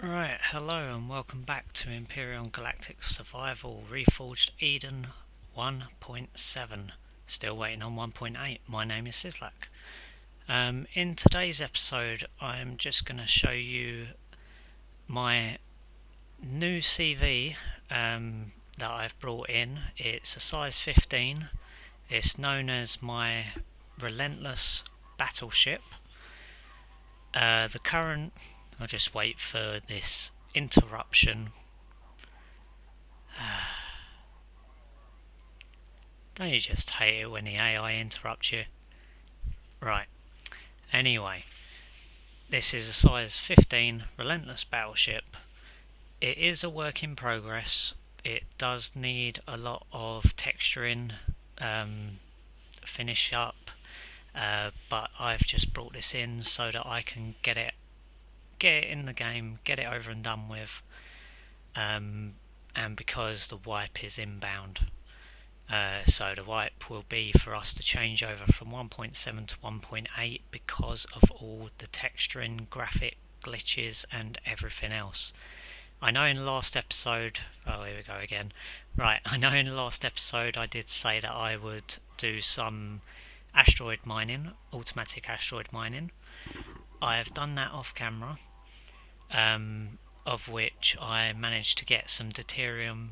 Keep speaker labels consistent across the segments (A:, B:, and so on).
A: Right, hello and welcome back to Empyrion Galactic Survival Reforged Eden 1.7. Still waiting on 1.8. My name is Sislak. In today's episode, I'm just going to show you my new CV that I've brought in. It's a size 15. It's known as my Relentless Battleship. The current... I'll just wait for this interruption. Don't you just hate it when the AI interrupts you? Right, anyway, this is a size 15 Relentless Battleship. It is a work in progress. It does need a lot of texturing, finish up, but I've just brought this in so that I can get it in the game, get it over and done with, and because the wipe is inbound. So the wipe will be for us to change over from 1.7 to 1.8 because of all the texturing, graphic glitches and everything else. I know in the last episode, oh here we go again, right, I know in the last episode I did say that I would do some asteroid mining, automatic asteroid mining. I have done that off camera, of which I managed to get some deuterium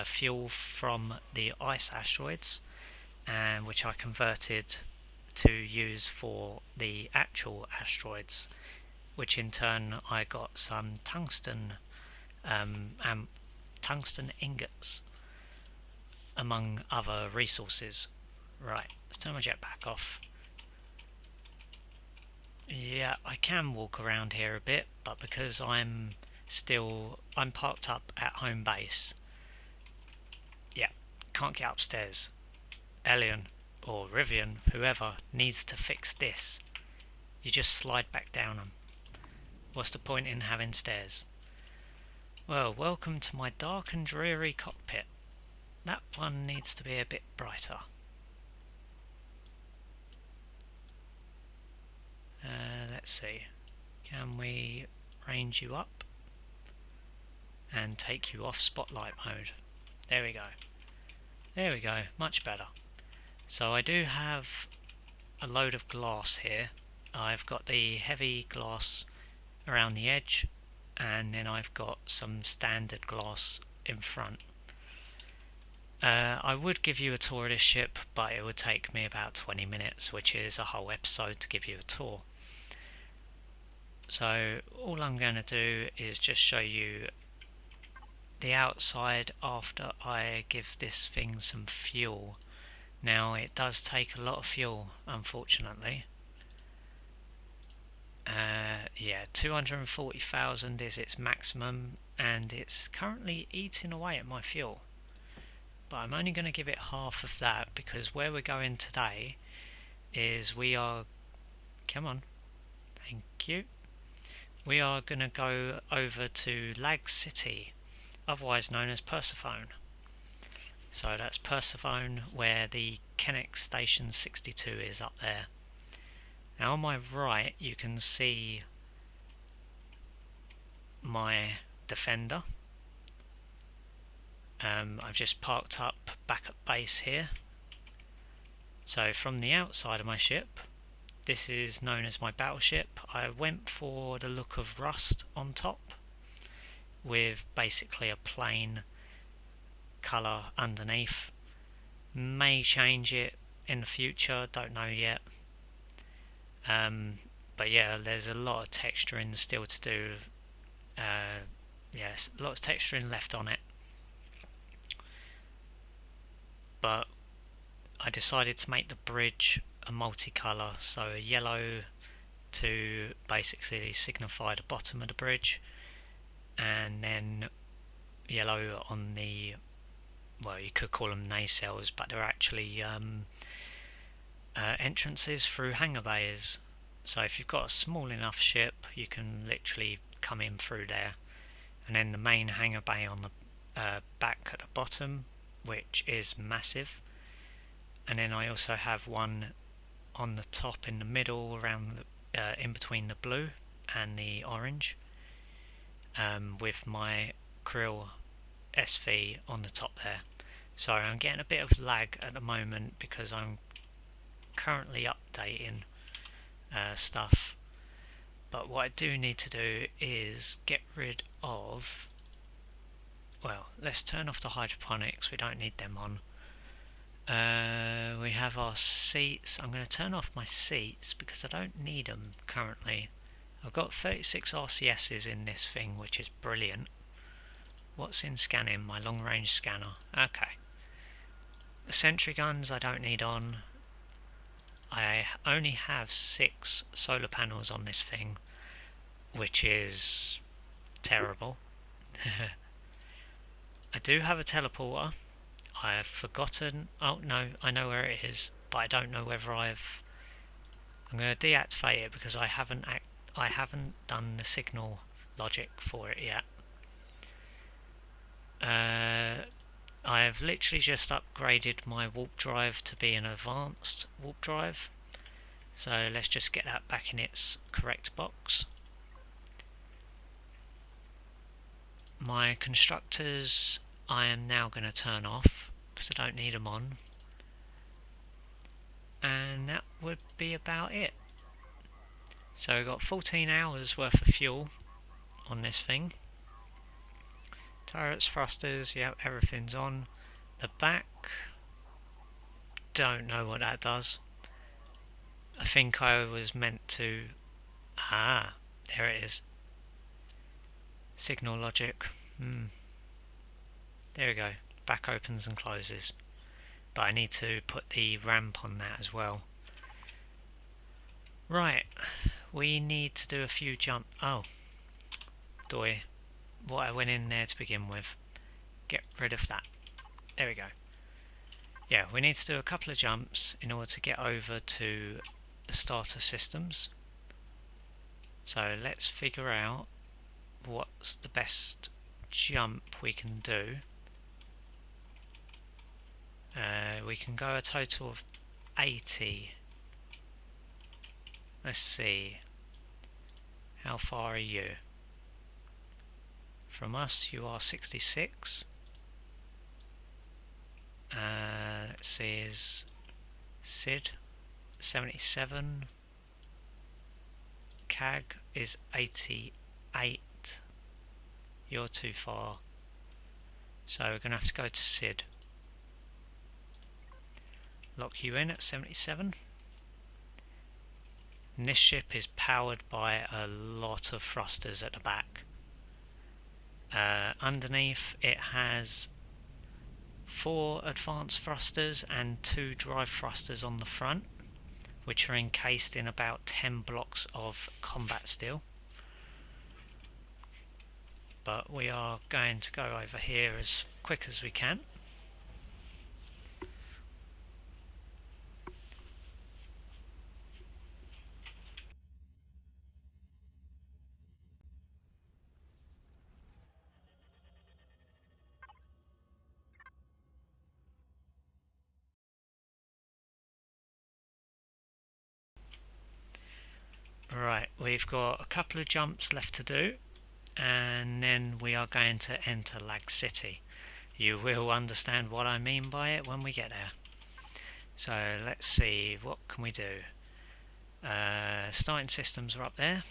A: fuel from the ice asteroids, and which I converted to use for the actual asteroids, which in turn I got some tungsten and tungsten ingots, among other resources. Right, let's turn my jetpack off. Yeah, I can walk around here a bit, but because I'm parked up at home base, yeah, can't get upstairs. Elion or Rivian, whoever, needs to fix this. You just slide back down them. What's the point in having stairs? Well, welcome to my dark and dreary cockpit. That one needs to be a bit brighter. Let's see. Can we range you up and take you off spotlight mode? There we go. There we go, much better. So I do have a load of glass here. I've got the heavy glass around the edge, and then I've got some standard glass in front. I would give you a tour of this ship, but it would take me about 20 minutes, which is a whole episode to give you a tour. So all I'm going to do is just show you the outside after I give this thing some fuel. Now it does take a lot of fuel, unfortunately. Yeah, 240,000 is its maximum, and it's currently eating away at my fuel. But I'm only going to give it half of that, because where we're going today is we are... Come on. Thank you. We are going to go over to Lag City, otherwise known as Persephone. So that's Persephone, where the Kennex Station 62 is up there. Now on my right you can see my Defender. I've just parked up back at base here. So from the outside of my ship, this is known as my battleship. I went for the look of rust on top, with basically a plain colour underneath. May change it in the future, don't know yet. But yeah, there's a lot of texturing still to do. Yes, lots of texturing left on it. But I decided to make the bridge a multicolour, so a yellow to basically signify the bottom of the bridge, and then yellow on the, well, you could call them nacelles, but they're actually entrances through hangar bays. So if you've got a small enough ship, you can literally come in through there. And then the main hangar bay on the back at the bottom, which is massive. And then I also have one on the top in the middle, around in between the blue and the orange. with my Krill SV on the top there. Sorry, I'm getting a bit of lag at the moment because I'm currently updating stuff. But what I do need to do is get rid of... Well, let's turn off the hydroponics, we don't need them on. We have our seats. I'm going to turn off my seats because I don't need them currently. I've got 36 RCSs in this thing, which is brilliant. What's in scanning? My long range scanner. Okay. The sentry guns I don't need on. I only have 6 solar panels on this thing, which is terrible. I do have a teleporter. I have forgotten... Oh no, I know where it is, but I don't know whether I'm going to deactivate it because I haven't done the signal logic for it yet. I have literally just upgraded my warp drive to be an advanced warp drive. So let's just get that back in its correct box. My constructors I am now going to turn off because I don't need them on. And that would be about it. So we've got 14 hours worth of fuel on this thing. Turrets, thrusters, yeah, everything's on. The back, don't know what that does. I think I was meant to... Ah, there it is. Signal logic. There we go. Back opens and closes. But I need to put the ramp on that as well. Right, we need to do a few jump... Oh, doy. What I went in there to begin with. Get rid of that. There we go. Yeah, we need to do a couple of jumps in order to get over to the starter systems. So let's figure out what's the best jump we can do. We can go a total of 80. Let's see. How far are you? From us, you are 66. Let's see, is Sid 77. CAG is 88. You're too far. So we're going to have to go to Sid. Lock you in at 77. And this ship is powered by a lot of thrusters at the back. Underneath it has 4 advanced thrusters and 2 drive thrusters on the front, which are encased in about 10 blocks of combat steel. But we are going to go over here as quick as we can. Right, we've got a couple of jumps left to do, and then we are going to enter Lag City. You will understand what I mean by it when we get there. So let's see, what can we do? Starting systems are up there.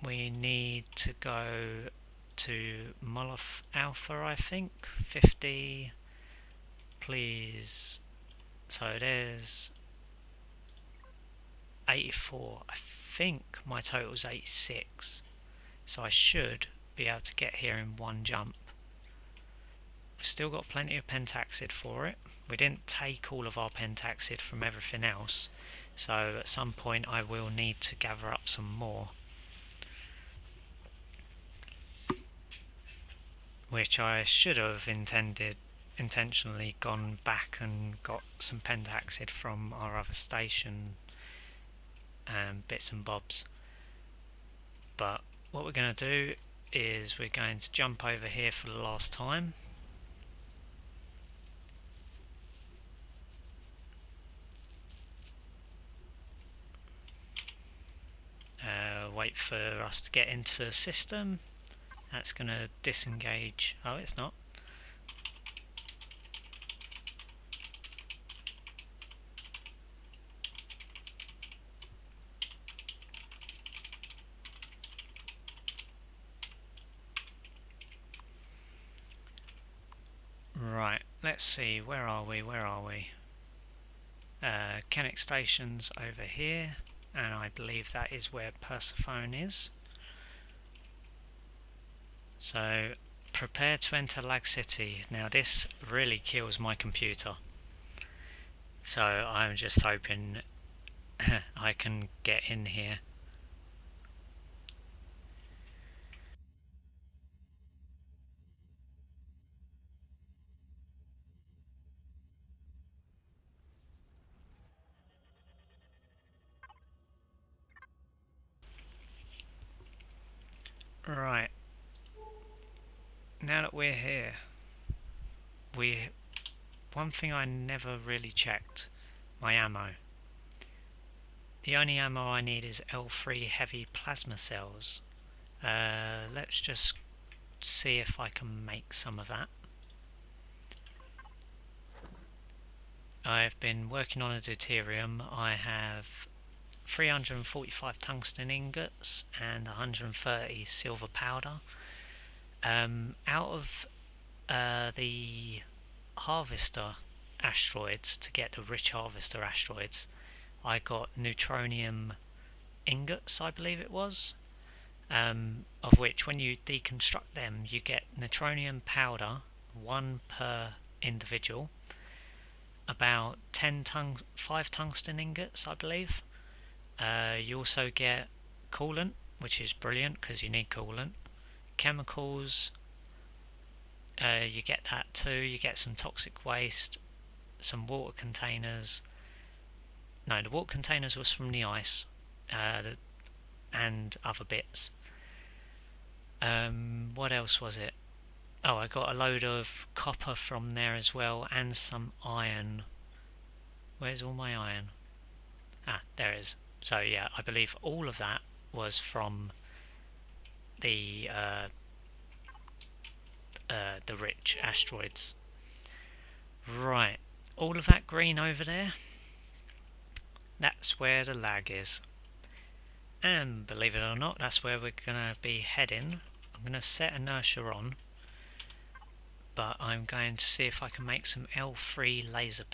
A: We need to go to Moloth Alpha, I think. 50, please. So there's 84. I think my total is 86. So I should be able to get here in one jump. We've still got plenty of pentaxid for it. We didn't take all of our pentaxid from everything else. So at some point I will need to gather up some more. Which I should have intentionally gone back and got some pentaxid from our other station and bits and bobs. But what we're going to do is we're going to jump over here for the last time. wait for us to get into the system. That's going to disengage. Oh, it's not. Right, let's see, where are we? Kennex Station's over here, and I believe that is where Persephone is. So, prepare to enter Lag City. Now this really kills my computer. So I'm just hoping I can get in here. Right, now that we're here, one thing I never really checked, my ammo. The only ammo I need is L3 heavy plasma cells. Let's just see if I can make some of that. I've been working on a deuterium. I have 345 tungsten ingots and 130 silver powder. Out of the harvester asteroids, to get the rich harvester asteroids, I got neutronium ingots, I believe it was, of which when you deconstruct them you get neutronium powder, one per individual, about 5 tungsten ingots I believe. You also get coolant, which is brilliant because you need coolant, chemicals, you get that too, you get some toxic waste, some water containers. No, the water containers was from the ice, and other bits. What else was it? Oh, I got a load of copper from there as well, and some iron. Where's all my iron? Ah, there it is. So yeah, I believe all of that was from the rich asteroids. Right, all of that green over there, that's where the lag is. And believe it or not, that's where we're going to be heading. I'm going to set inertia on, but I'm going to see if I can make some L3 laser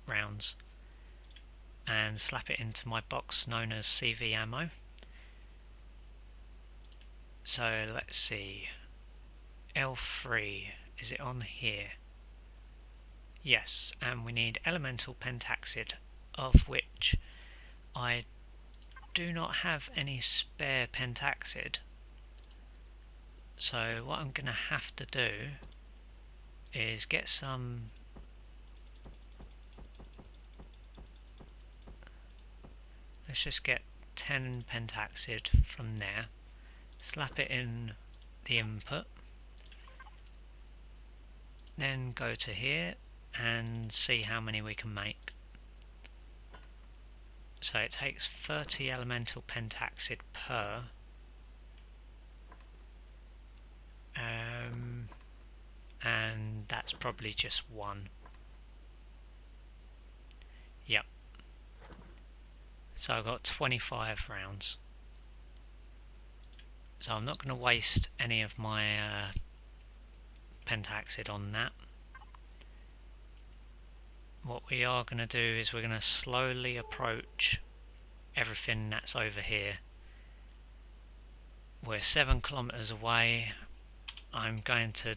A: rounds, and slap it into my box known as CV ammo. So let's see, L3, is it on here? Yes, and we need elemental pentaxid, of which I do not have any spare pentaxid. So what I'm going to have to do is get some let's just get 10 pentaxid from there, slap it in the input, then go to here and see how many we can make. So it takes 30 elemental pentaxid per, and that's probably just one. Yep. So I've got 25 rounds. So I'm not going to waste any of my pentaxid on that. What we are going to do is we're going to slowly approach everything that's over here. We're 7 kilometers away. I'm going to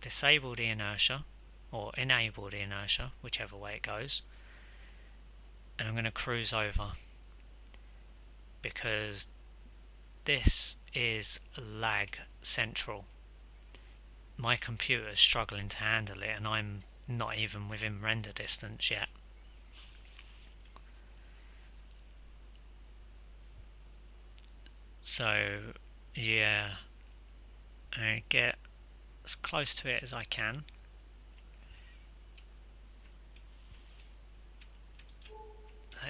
A: disable the inertia, or enable the inertia, whichever way it goes, and I'm going to cruise over, because this is lag central. My computer's struggling to handle it, and I'm not even within render distance yet. So yeah, I get as close to it as I can.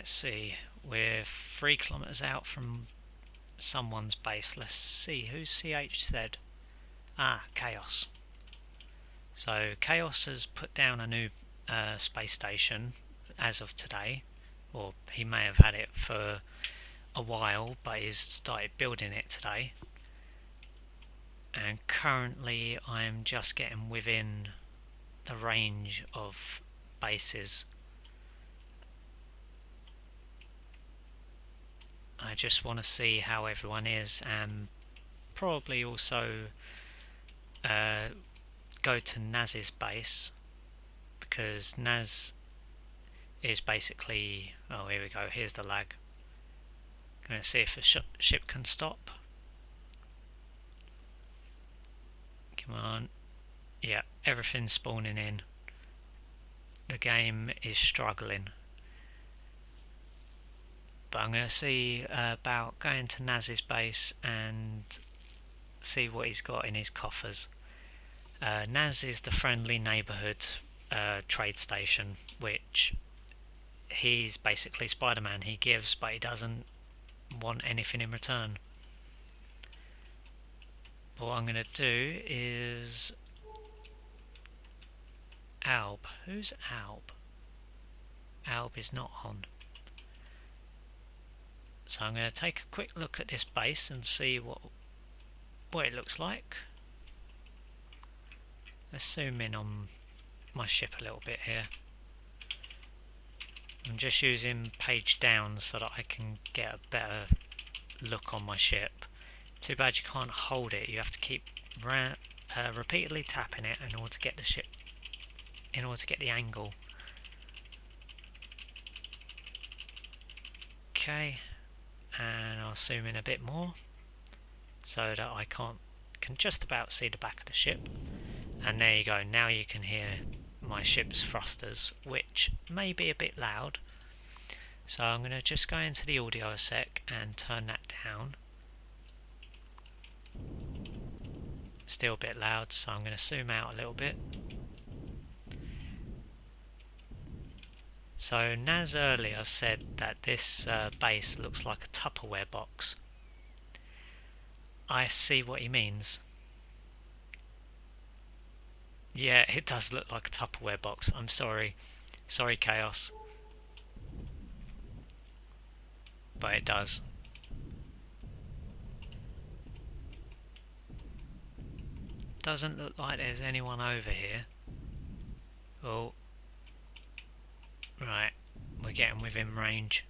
A: let's see, we're 3 kilometres out from someone's base. Let's see, who's CHZ? Ah, Chaos. So Chaos has put down a new space station as of today, or he may have had it for a while, but he's started building it today. And currently I'm just getting within the range of bases. I just want to see how everyone is, and probably also go to Naz's base, because Naz is basically... oh, here we go, here's the lag. Going to see if the ship can stop. Come on. Yeah, everything's spawning in. The game is struggling. But I'm going to see about going to Naz's base and see what he's got in his coffers. Naz is the friendly neighbourhood trade station, which he's basically Spider-Man. He gives, but he doesn't want anything in return. But what I'm going to do is... Alb. Who's Alb? Alb is not on. So I'm going to take a quick look at this base and see what it looks like. Let's zoom in on my ship a little bit here. I'm just using page down so that I can get a better look on my ship. Too bad you can't hold it. You have to keep repeatedly tapping it in order to get the ship, in order to get the angle. Okay, and I'll zoom in a bit more so that I can just about see the back of the ship. And there you go, now you can hear my ship's thrusters, which may be a bit loud. So I'm going to just go into the audio a sec and turn that down. Still a bit loud, so I'm going to zoom out a little bit. So Naz earlier said that this base looks like a Tupperware box. I see what he means. Yeah, it does look like a Tupperware box. I'm sorry. Sorry, Chaos. But it does. Doesn't look like there's anyone over here. Oh. Right, we're getting within range.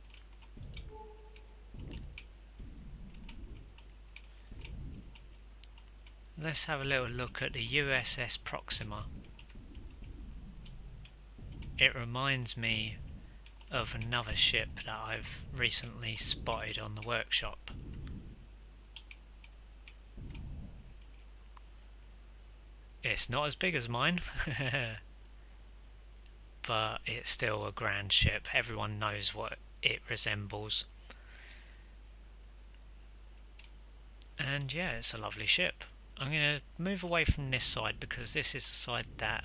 A: Let's have a little look at the USS Proxima. It reminds me of another ship that I've recently spotted on the workshop. It's not as big as mine, but it's still a grand ship. Everyone knows what it resembles. And yeah, it's a lovely ship. I'm going to move away from this side because this is the side that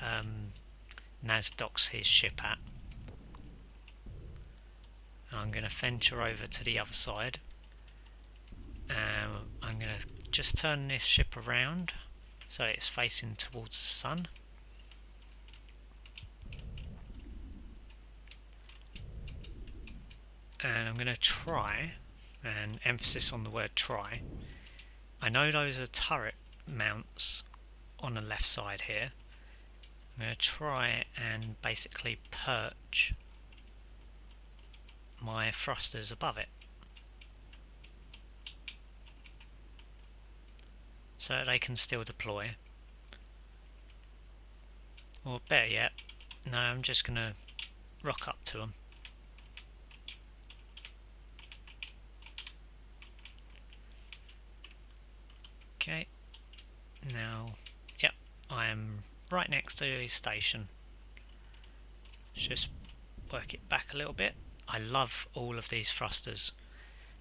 A: Naz docks his ship at. I'm going to venture over to the other side. I'm going to just turn this ship around so it's facing towards the sun. And I'm going to try, and emphasis on the word try. I know those are turret mounts on the left side here. I'm going to try and basically perch my thrusters above it so that they can still deploy. Or better yet, no, I'm just going to rock up to them. Okay, now, yep, I am right next to the station. Let's just work it back a little bit. I love all of these thrusters.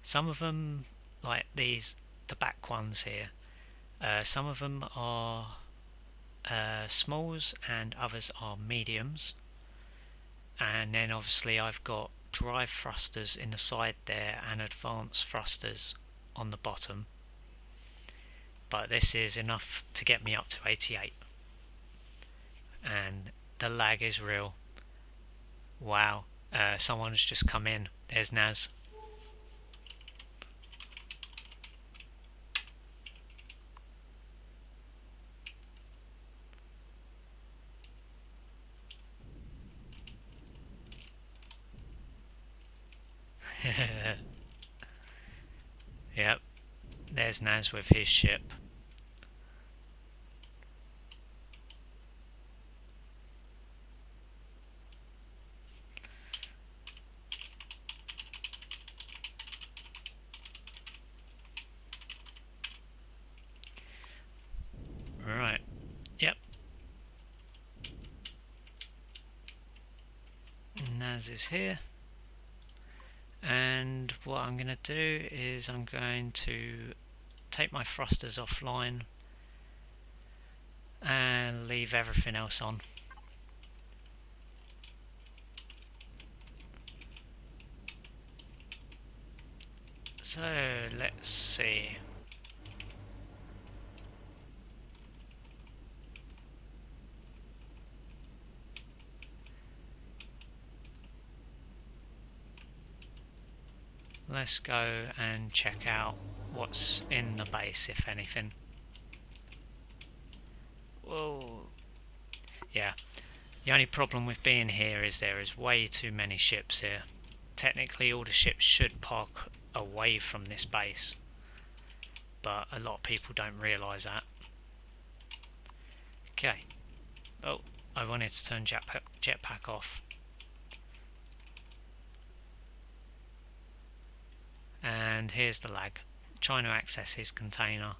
A: Some of them, like these, the back ones here, some of them are smalls and others are mediums. And then obviously I've got drive thrusters in the side there and advanced thrusters on the bottom, but this is enough to get me up to 88, and the lag is real. Wow, someone's just come in. There's Naz. Yep, there's Naz with his ship. Right, yep. Naz is here. And what I'm going to do is I'm going to take my thrusters offline and leave everything else on. So let's see. Let's go and check out what's in the base, if anything. Whoa. Yeah, the only problem with being here is there is way too many ships here. Technically all the ships should park away from this base, but a lot of people don't realise that. Okay. Oh, I wanted to turn jetpack off. And here's the lag. Trying to access his container.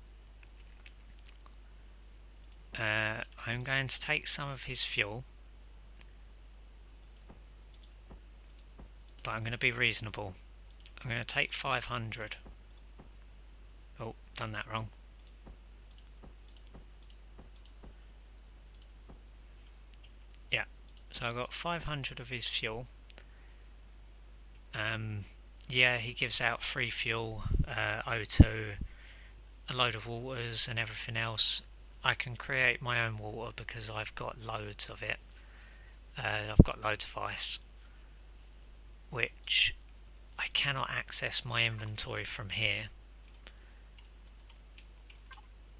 A: I'm going to take some of his fuel, but I'm going to be reasonable. I'm going to take 500. Oh, done that wrong. Yeah, so I've got 500 of his fuel. Yeah, he gives out free fuel, O2, a load of waters and everything else. I can create my own water because I've got loads of it. I've got loads of ice, which I cannot access my inventory from here.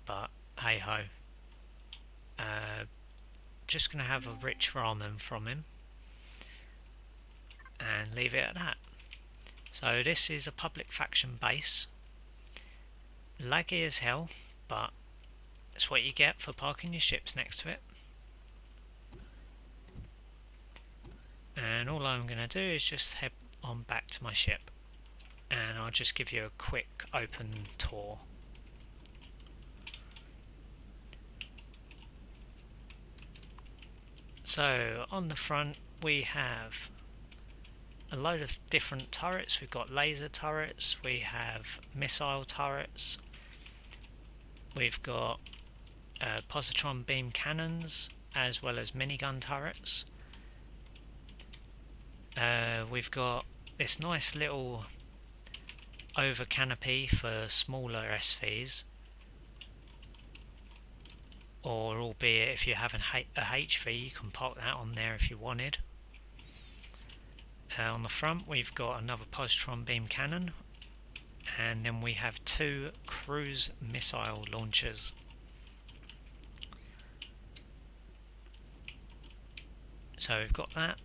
A: But hey ho. Just going to have a rich ramen from him and leave it at that. So this is a public faction base. Laggy as hell, but it's what you get for parking your ships next to it. And all I'm going to do is just head on back to my ship, and I'll just give you a quick open tour. So on the front we have a load of different turrets. We've got laser turrets, we have missile turrets, we've got positron beam cannons, as well as minigun turrets. We've got this nice little over canopy for smaller SVs, or albeit if you have a HV you can park that on there if you wanted. On the front we've got another positron beam cannon, and then we have 2 cruise missile launchers. So we've got that.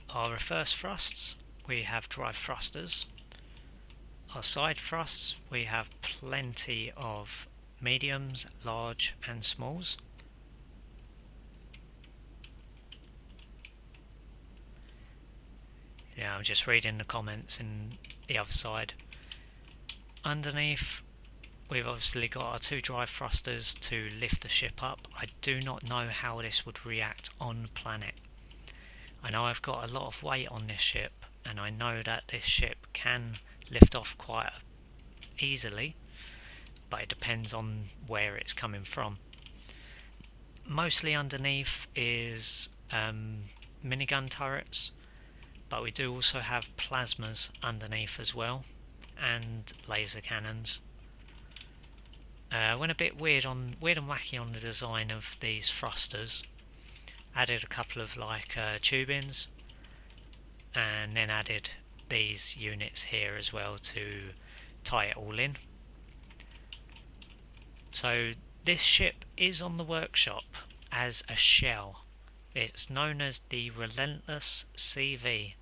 A: Our reverse thrusts, we have drive thrusters. Our side thrusts, we have plenty of mediums, large and smalls. Yeah, I'm just reading the comments in the other side. Underneath we've obviously got our 2 drive thrusters to lift the ship up. I do not know how this would react on planet. I know I've got a lot of weight on this ship, and I know that this ship can lift off quite easily, but it depends on where it's coming from. Mostly underneath is minigun turrets. but we do also have plasmas underneath as well, and laser cannons. Went a bit weird and wacky on the design of these thrusters. Added a couple of like tubings, and then added these units here as well to tie it all in. So this ship is on the workshop as a shell. It's known as the Relentless CV.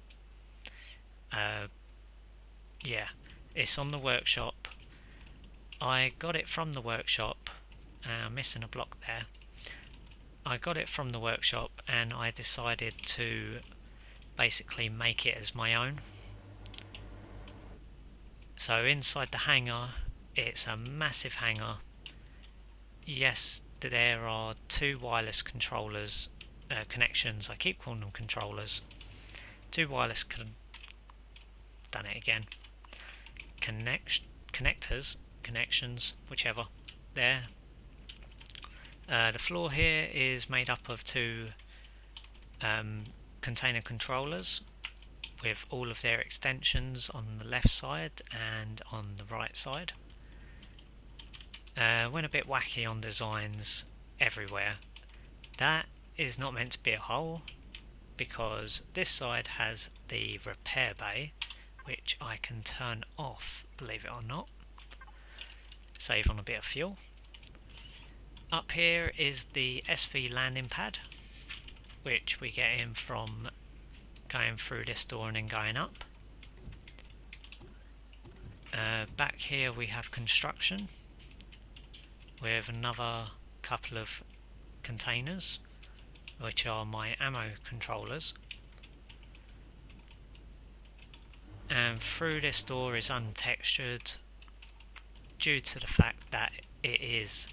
A: Yeah, it's on the workshop. I got it from the workshop. I'm missing a block there. I got it from the workshop and I decided to basically make it as my own. So inside the hangar, it's a massive hangar. Yes, there are two wireless controllers, connections. I keep calling them controllers. Two wireless done it again. Connections, whichever. There. The floor here is made up of two container controllers with all of their extensions on the left side and on the right side. Went a bit wacky on designs everywhere. That is not meant to be a hole, because this side has the repair bay, which I can turn off, believe it or not. Save on a bit of fuel. Up here is the SV landing pad, which we get in from going through this door and then going up. Back here we have construction with another couple of containers, which are my ammo controllers. And through this door is untextured due to the fact that it is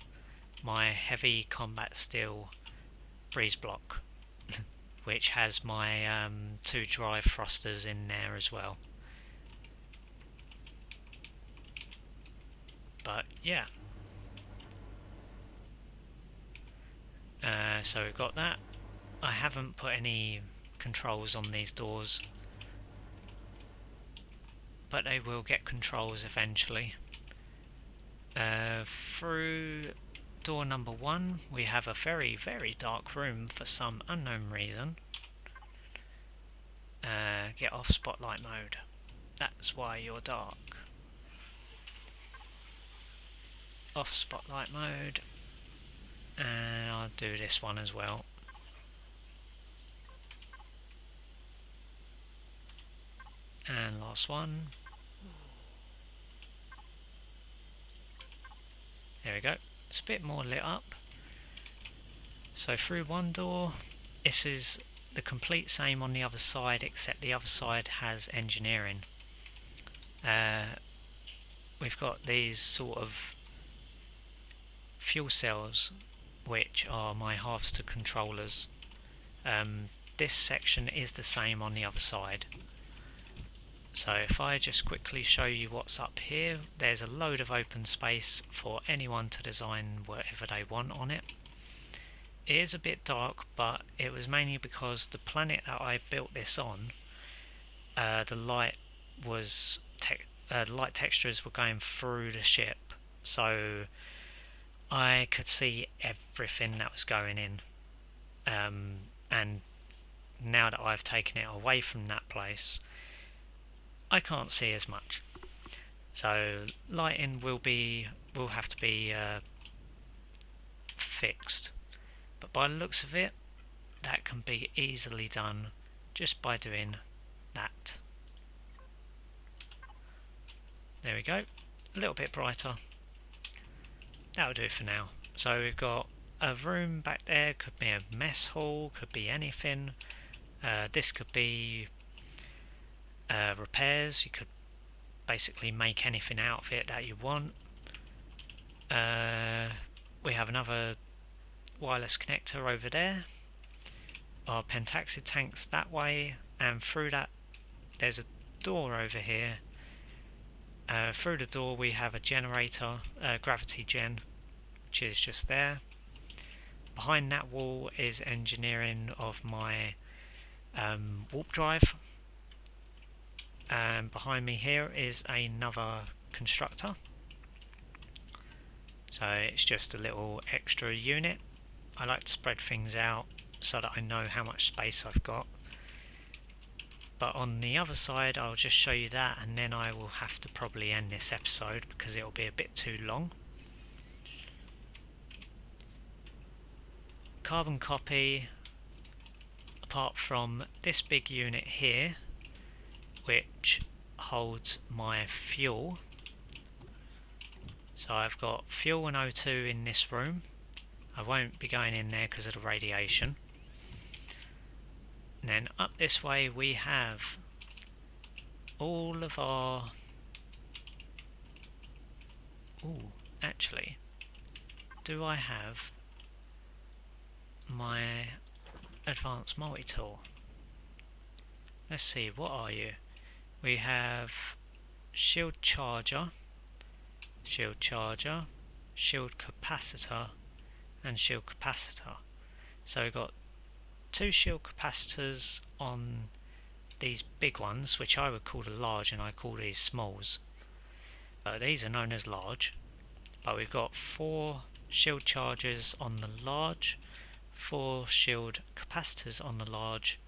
A: my heavy combat steel breeze block, which has my two drive thrusters in there as well. But yeah, so we've got that. I haven't put any controls on these doors, but they will get controls eventually. Through door number 1 we have a very dark room for some unknown reason. Get off spotlight mode, that's why you're dark. Off spotlight mode, and I'll do this one as well. And last one. There we go. It's a bit more lit up. So through one door, this is the complete same on the other side, except the other side has engineering. We've got these sort of fuel cells, which are my harvester controllers. This section is the same on the other side. So if I just quickly show you what's up here, there's a load of open space for anyone to design whatever they want on it. It is a bit dark, but it was mainly because the planet that I built this on, the light textures were going through the ship, so I could see everything that was going in. And now that I've taken it away from that place, I can't see as much. So lighting will have to be fixed. But by the looks of it, that can be easily done just by doing that. There we go. A little bit brighter. That'll do for now. So we've got a room back there, could be a mess hall, could be anything. This could be repairs. You could basically make anything out of it that you want. We have another wireless connector over there. Our pentaxid tanks that way, and through that there's a door over here. Through the door we have a generator, gravity gen, which is just there. Behind that wall is engineering of my warp drive, Behind me here is another constructor, so it's just a little extra unit. I like to spread things out so that I know how much space I've got. But on the other side I'll just show you that, and then I will have to probably end this episode because it'll be a bit too long. Carbon copy, apart from this big unit here which holds my fuel. So I've got fuel and O2 in this room. I won't be going in there because of the radiation. And then up this way we have all of our... Ooh, actually, do I have my advanced multi-tool? Let's see, what are you? We have shield charger, shield capacitor, and shield capacitor. So we've got 2 shield capacitors on these big ones, which I would call the large, and I call these smalls. These are known as large, but we've got 4 shield chargers on the large, 4 shield capacitors on the large,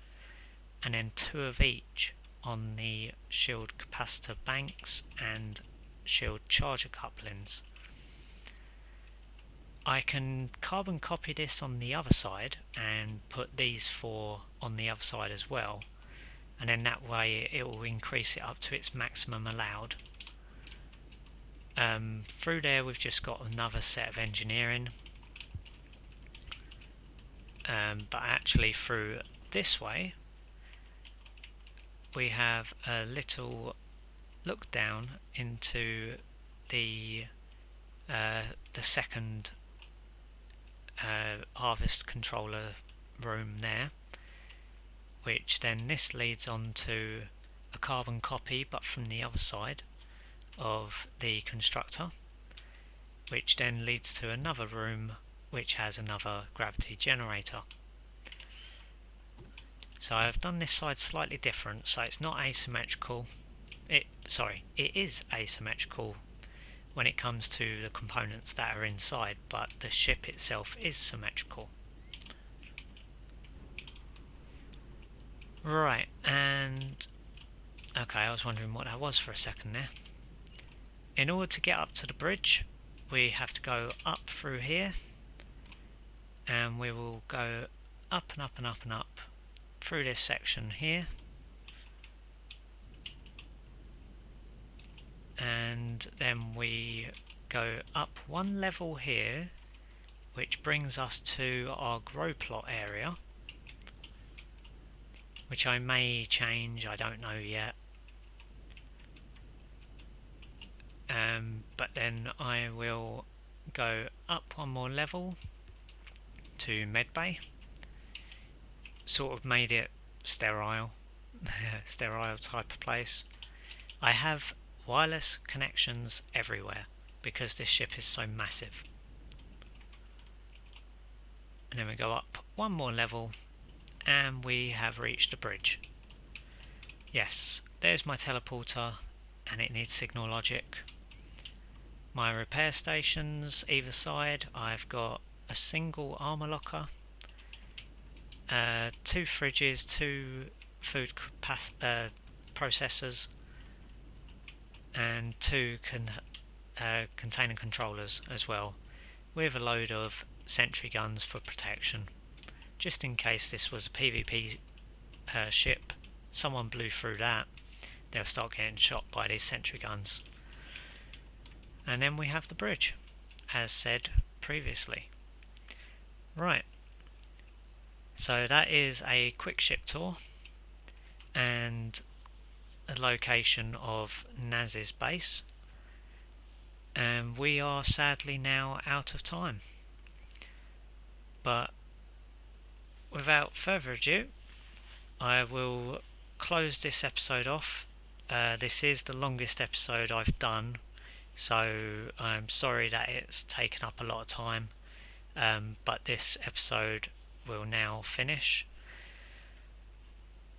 A: and then 2 of each on the shield capacitor banks and shield charger couplings. I can carbon copy this on the other side and put these 4 on the other side as well, and then that way it will increase it up to its maximum allowed. Through there we've just got another set of engineering, but actually through this way we have a little look down into the second harvest controller room there, which then this leads on to a carbon copy but from the other side of the constructor, which then leads to another room which has another gravity generator. So I've done this side slightly different, so it's not asymmetrical. It is asymmetrical when it comes to the components that are inside, but the ship itself is symmetrical. Right, and okay, I was wondering what that was for a second there. In order to get up to the bridge, we have to go up through here, and we will go up and up and up and up through this section here, and then we go up 1 level here, which brings us to our grow plot area, which I may change, I don't know yet. But then I will go up 1 more level to medbay. Sort of made it sterile, sterile type of place. I have wireless connections everywhere because this ship is so massive. And then we go up 1 more level and we have reached the bridge. Yes, there's my teleporter and it needs signal logic. My repair stations either side, I've got a single armor locker, 2 fridges, 2 food processors, and 2 container controllers as well, with a load of sentry guns for protection, just in case this was a PvP ship, someone blew through that, they'll start getting shot by these sentry guns. And then we have the bridge, as said previously. Right, so that is a quick ship tour and a location of Naz's base, and we are sadly now out of time. But without further ado, I will close this episode off. This is the longest episode I've done, so I'm sorry that it's taken up a lot of time, but this episode will now finish.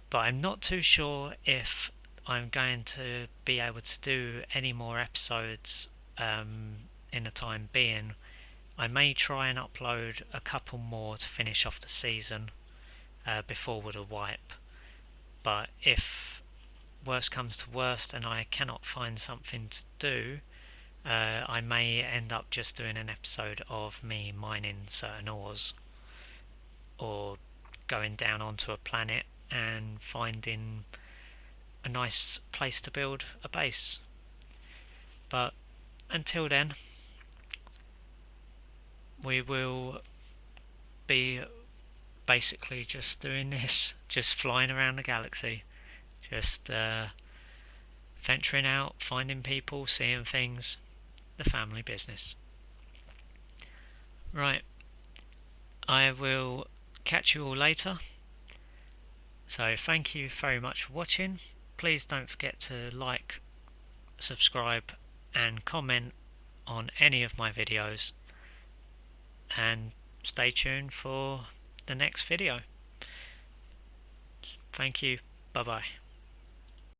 A: But I'm not too sure if I'm going to be able to do any more episodes in the time being. I may try and upload a couple more to finish off the season before with a wipe, but if worst comes to worst and I cannot find something to do, I may end up just doing an episode of me mining certain ores or going down onto a planet and finding a nice place to build a base. But until then, we will be basically just doing this, just flying around the galaxy, just venturing out, finding people, seeing things, the family business. Right, I will catch you all later. So thank you very much for watching. Please don't forget to like, subscribe and comment on any of my videos, and stay tuned for the next video. Thank you. Bye bye.